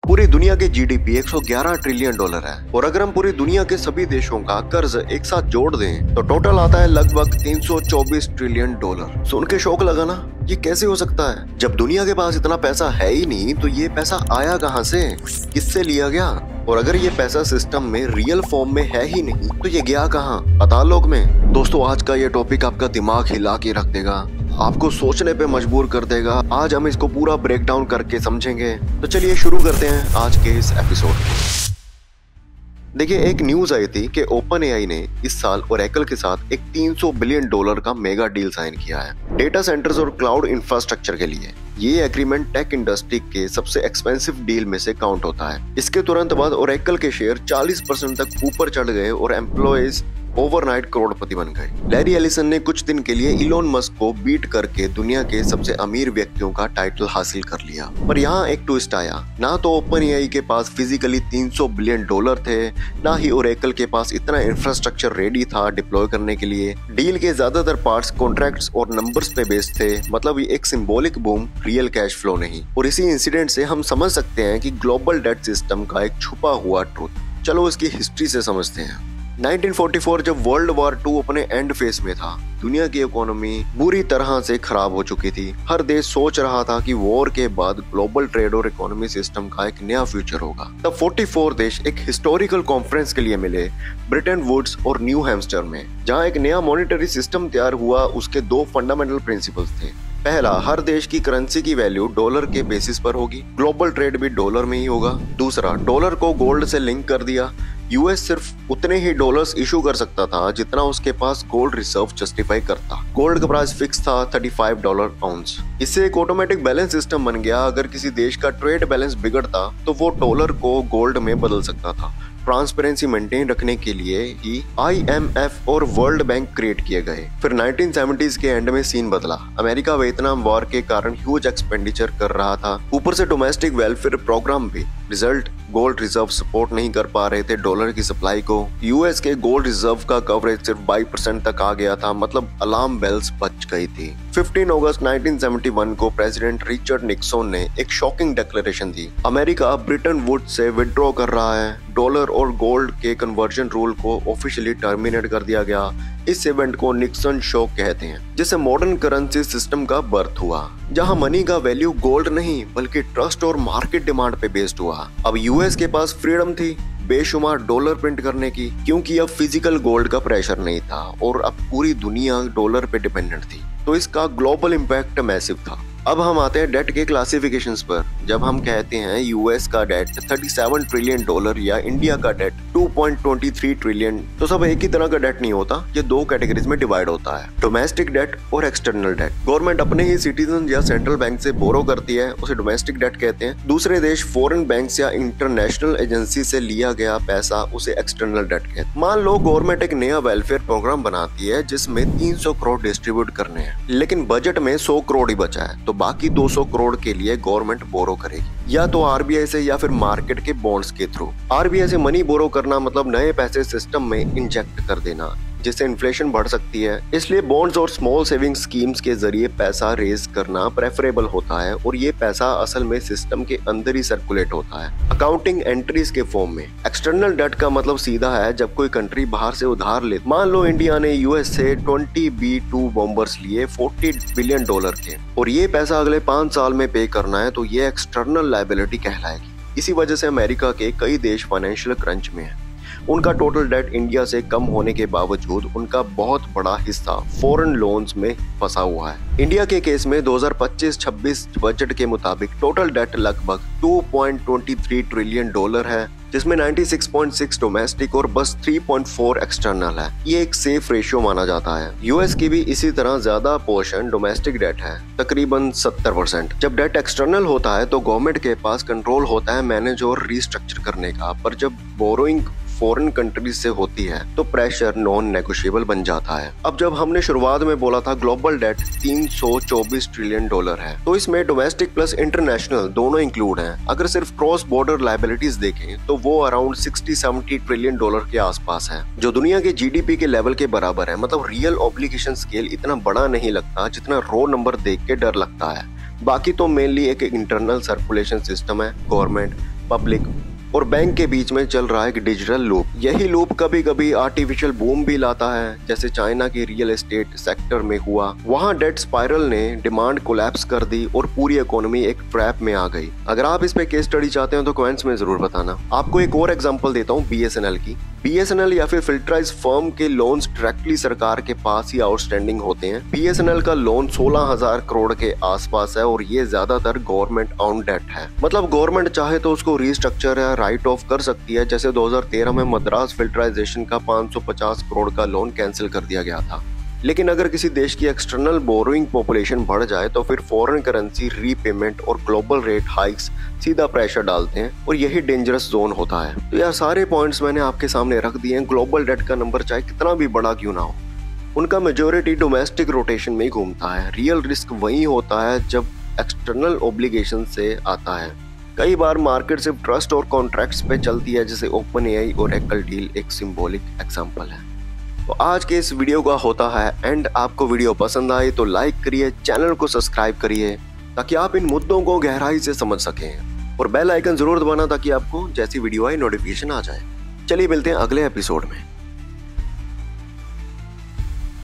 पूरी दुनिया के जीडीपी 111 ट्रिलियन डॉलर है और अगर हम पूरी दुनिया के सभी देशों का कर्ज एक साथ जोड़ दें तो टोटल आता है लगभग 324 ट्रिलियन डॉलर। सुन के शौक लगा ना, ये कैसे हो सकता है? जब दुनिया के पास इतना पैसा है ही नहीं तो ये पैसा आया कहाँ से, किससे लिया गया? और अगर ये पैसा सिस्टम में रियल फॉर्म में है ही नहीं तो ये गया कहाँ, पाताल लोक में? दोस्तों, आज का ये टॉपिक आपका दिमाग हिला के रख देगा, आपको सोचने पे मजबूर कर देगा। आज हम इसको पूरा ब्रेक डाउन करके समझेंगे। तो चलिए शुरू करते हैं आज के इस एपिसोड। देखिए, एक न्यूज आई थी कि ओपन एआई ने इस साल ओरेकल के साथ एक 300 बिलियन डॉलर का मेगा डील साइन किया है डेटा सेंटर्स और क्लाउड इंफ्रास्ट्रक्चर के लिए। ये एग्रीमेंट टेक इंडस्ट्री के सबसे एक्सपेंसिव डील में से काउंट होता है। इसके तुरंत बाद ओरेकल के शेयर 40% तक ऊपर चढ़ गए और एम्प्लॉयज ओवरनाइट करोड़पति बन गए। लैरी एलिसन ने कुछ दिन के लिए इलोन मस्क को बीट करके दुनिया के सबसे अमीर व्यक्तियों का टाइटल हासिल कर लिया। पर यहाँ एक ट्विस्ट आया, ना तो ओपन एआई के पास फिजिकली 300 बिलियन डॉलर थे, ना ही ओरेकल के पास इतना इंफ्रास्ट्रक्चर रेडी था डिप्लॉय करने के लिए। डील के ज्यादातर पार्ट्स कॉन्ट्रैक्ट्स और नंबर्स पे बेस्ड थे, मतलब ये एक symbolic boom, real cash flow नहीं। और इसी इंसिडेंट से हम समझ सकते हैं कि ग्लोबल डेट सिस्टम का एक छुपा हुआ ट्रुथ। चलो इसकी हिस्ट्री से समझते हैं। 1944 जब वर्ल्ड वॉर 2 अपने एंड फेज में था, दुनिया की इकोनॉमी बुरी तरह से खराब हो चुकी थी। हर देश सोच रहा था कि वॉर के बाद ग्लोबल ट्रेड और इकोनॉमी सिस्टम का एक नया फ्यूचर होगा। तब 44 देश एक हिस्टोरिकल कॉन्फ्रेंस के लिए मिले ब्रिटेन वुड्स और न्यू हैम्स्टर में, जहां एक नया मॉनेटरी सिस्टम तैयार हुआ। उसके 2 फंडामेंटल प्रिंसिपल्स थे। पहला, हर देश की करेंसी की वैल्यू डॉलर के बेसिस पर होगी, ग्लोबल ट्रेड भी डॉलर में ही होगा। दूसरा, डॉलर को गोल्ड से लिंक कर दिया। यूएस सिर्फ उतने ही डॉलर्स इशू कर सकता था जितना उसके पास गोल्ड रिजर्व जस्टिफाई करता। गोल्ड का प्राइस फिक्स था $35 आउंस। इससे एक ऑटोमेटिक बैलेंस सिस्टम बन गया। अगर किसी देश का ट्रेड बैलेंस बिगड़ता तो वो डॉलर को गोल्ड में बदल सकता था। ट्रांसपेरेंसी मेंटेन रखने के लिए ही IMF और वर्ल्ड बैंक क्रिएट किए गए। फिर 1970s के एंड में सीन बदला। अमेरिका वियतनाम वॉर के कारण ह्यूज एक्सपेंडिचर कर रहा था, ऊपर से डोमेस्टिक वेलफेयर प्रोग्राम भी। रिजल्ट, गोल्ड रिजर्व सपोर्ट नहीं कर पा रहे थे डॉलर की सप्लाई को। यूएस के गोल्ड रिजर्व का कवरेज सिर्फ 22% तक आ गया था, मतलब अलार्म बेल्स बज गई थी। 15 अगस्त 1971 को प्रेसिडेंट रिचर्ड निक्सन ने एक शॉकिंग डिक्लेरेशन दी। अमेरिका ब्रिटेन वुड्स से विड्रॉ कर रहा है। डॉलर और गोल्ड के कन्वर्जन रूल को ऑफिशियली टर्मिनेट कर दिया गया। इस इवेंट को निक्सन शॉक कहते हैं, जिससे मॉडर्न करेंसी सिस्टम का बर्थ हुआ, जहां मनी का वैल्यू गोल्ड नहीं बल्कि ट्रस्ट और मार्केट डिमांड पे बेस्ड हुआ। अब यूएस के पास फ्रीडम थी बेशुमार डॉलर प्रिंट करने की, क्योंकि अब फिजिकल गोल्ड का प्रेशर नहीं था और अब पूरी दुनिया डॉलर पे डिपेंडेंट थी। तो इसका ग्लोबल इम्पैक्ट मैसिव था। अब हम आते हैं डेट के क्लासिफिकेशंस पर। जब हम कहते हैं यूएस का डेट 37 ट्रिलियन डॉलर या इंडिया का डेट 2.23 ट्रिलियन, तो सब एक ही तरह का डेट नहीं होता। ये 2 कैटेगरीज में डिवाइड होता है, डोमेस्टिक डेट और एक्सटर्नल डेट। गवर्नमेंट अपने ही सिटीजन या सेंट्रल बैंक से बोरो करती है, उसे डोमेस्टिक डेट कहते हैं। दूसरे देश फॉरेन बैंक या इंटरनेशनल एजेंसी से लिया गया पैसा, उसे एक्सटर्नल डेट कहते हैं। मान लो गवर्नमेंट एक नया वेलफेयर प्रोग्राम बनाती है जिसमें 300 करोड़ डिस्ट्रीब्यूट करने हैं, लेकिन बजट में 100 करोड़ ही बचा है, तो बाकी 200 करोड़ के लिए गवर्नमेंट बोरो करेगी, या तो आरबीआई से या फिर मार्केट के बॉन्ड्स के थ्रू। आरबीआई से मनी बोरो करना मतलब नए पैसे सिस्टम में इंजेक्ट कर देना, जिससे इन्फ्लेशन बढ़ सकती है। इसलिए बॉन्ड्स और स्मॉल सेविंग स्कीम्स के जरिए पैसा रेज करना प्रेफरेबल होता है, और ये पैसा असल में सिस्टम के अंदर ही सर्कुलेट होता है, अकाउंटिंग एंट्रीज के फॉर्म में। एक्सटर्नल डेट का मतलब सीधा है जब कोई कंट्री बाहर से उधार ले। मान लो इंडिया ने यूएस से 20 B-2 बॉम्बर्स लिए $40 बिलियन के, और ये पैसा अगले 5 साल में पे करना है, तो ये एक्सटर्नल लायबिलिटी कहलाएगी। इसी वजह से अमेरिका के कई देश फाइनेंशियल क्रंच में है। उनका टोटल डेट इंडिया से कम होने के बावजूद उनका बहुत बड़ा हिस्सा फॉरेन लोन्स में फंसा हुआ है। इंडिया के केस में 2025-26 बजट के मुताबिक टोटल डेट लगभग 2.23 ट्रिलियन डॉलर है, जिसमें 96.6 डोमेस्टिक और बस 3.4 एक्सटर्नल है। ये एक सेफ रेशियो माना जाता है। यूएस की भी इसी तरह ज्यादा पोर्शन डोमेस्टिक डेट है, तकरीबन 70%। जब डेट एक्सटर्नल होता है तो गवर्नमेंट के पास कंट्रोल होता है मैनेज और रीस्ट्रक्चर करने का, पर जब बोरोइंग फॉरेन कंट्रीज से होती है तो प्रेशर नॉन नेगोशिएबल बन जाता है। अब जब हमने शुरुआत में बोला था ग्लोबल डेट 324 ट्रिलियन डॉलर है, तो इसमें डोमेस्टिक प्लस इंटरनेशनल दोनों इंक्लूड हैं। अगर सिर्फ क्रॉस बॉर्डर लायबिलिटीज देखें तो वो अराउंड 60-70 ट्रिलियन डॉलर के आसपास है, जो दुनिया के जीडीपी के लेवल के बराबर है। मतलब रियल ऑब्लिगेशन स्केल इतना बड़ा नहीं लगता जितना रो नंबर देख के डर लगता है। बाकी तो मेनली एक इंटरनल सर्कुलेशन सिस्टम है, गवर्नमेंट, पब्लिक और बैंक के बीच में चल रहा है एक डिजिटल लूप। यही लूप कभी कभी आर्टिफिशियल बूम भी लाता है, जैसे चाइना की रियल एस्टेट सेक्टर में हुआ। वहां डेट स्पाइरल ने डिमांड कोलैप्स कर दी और पूरी इकोनॉमी एक ट्रैप में आ गई। अगर आप इस पे केस स्टडी चाहते हो तो कमेंट्स में जरूर बताना। आपको एक और एग्जांपल देता हूँ BSNL की। BSNL या फिर फिल्टराइज फर्म के लोन्स डायरेक्टली सरकार के पास ही आउटस्टैंडिंग होते हैं। BSNL का लोन 16,000 करोड़ के आसपास है और ये ज्यादातर गवर्नमेंट ऑन डेट है। मतलब गवर्नमेंट चाहे तो उसको रिस्ट्रक्चर या राइट ऑफ कर सकती है। जैसे 2013 में मद्रास फिल्टराइजेशन का 550 करोड़ का लोन कैंसिल कर दिया गया था। लेकिन अगर किसी देश की एक्सटर्नल बोरोइंग पॉपुलेशन बढ़ जाए तो फिर फॉरेन करेंसी रीपेमेंट और ग्लोबल रेट हाइक्स सीधा प्रेशर डालते हैं और यही डेंजरस जोन होता है। तो यार सारे पॉइंट्स मैंने आपके सामने रख दिए हैं। ग्लोबल डेट का नंबर चाहे कितना भी बड़ा क्यों ना हो, उनका मेजोरिटी डोमेस्टिक रोटेशन में ही घूमता है। रियल रिस्क वही होता है जब एक्सटर्नल ओब्लिगेशन से आता है। कई बार मार्केट सिर्फ ट्रस्ट और कॉन्ट्रैक्ट्स पे चलती है, जैसे OpenAI और Oracle डील एक सिंबॉलिक एग्जांपल है। तो आज के इस वीडियो का होता है एंड। आपको वीडियो पसंद आए तो लाइक करिए, चैनल को सब्सक्राइब करिए ताकि आप इन मुद्दों को गहराई से समझ सकें और बेल आइकन जरूर दबाना ताकि आपको जैसी वीडियो आए नोटिफिकेशन आ जाए। चलिए मिलते हैं अगले एपिसोड में।